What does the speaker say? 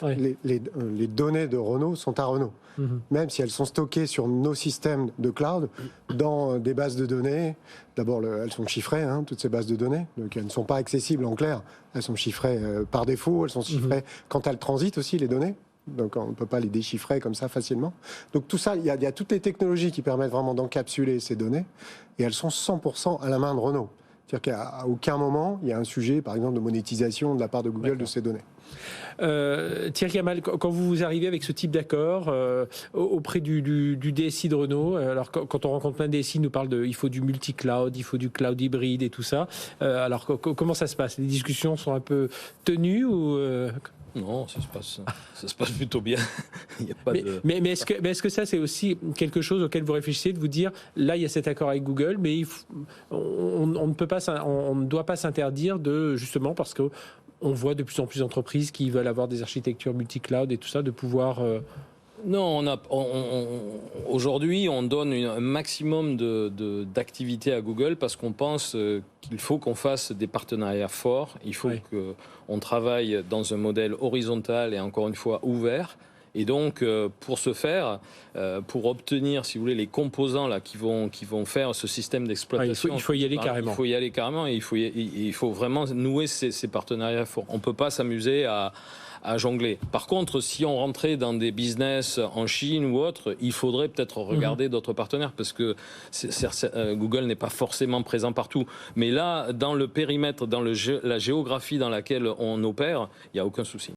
Ouais. Les données de Renault sont à Renault. Même si elles sont stockées sur nos systèmes de cloud, dans des bases de données. D'abord, elles sont chiffrées, toutes ces bases de données. Donc, elles ne sont pas accessibles en clair. Elles sont chiffrées par défaut. Elles sont chiffrées quand elles transitent aussi, les données. Donc, on ne peut pas les déchiffrer comme ça facilement. Donc, tout ça, il y a toutes les technologies qui permettent vraiment d'encapsuler ces données. Et elles sont 100% à la main de Renault. C'est-à-dire qu'à aucun moment, il y a un sujet, par exemple, de monétisation de la part de Google de ces données. Thierry Kamel, quand vous arrivez avec ce type d'accord auprès du DSI de Renault, alors quand on rencontre plein de DSI, ils nous parlent il faut du multi-cloud, il faut du cloud hybride et tout ça. Alors comment ça se passe? Les discussions sont un peu tenues ou Non, ça se passe plutôt bien. Il y a pas mais est-ce que ça, c'est aussi quelque chose auquel vous réfléchissez, de vous dire, là, il y a cet accord avec Google, mais on ne doit pas s'interdire justement parce que on voit de plus en plus d'entreprises qui veulent avoir des architectures multi-cloud et tout ça, de pouvoir... Non, aujourd'hui, on donne un maximum d'activités à Google parce qu'on pense qu'il faut qu'on fasse des partenariats forts. Il faut qu'on travaille dans un modèle horizontal et encore une fois ouvert. Et donc, pour ce faire, pour obtenir, si vous voulez, les composants là, qui vont faire ce système d'exploitation... il faut y aller carrément. Il faut y aller carrément et il faut vraiment nouer ces partenariats forts. On ne peut pas s'amuser à jongler. Par contre, si on rentrait dans des business en Chine ou autre, il faudrait peut-être regarder d'autres partenaires parce que Google n'est pas forcément présent partout. Mais là, dans le périmètre, dans la géographie dans laquelle on opère, il n'y a aucun souci.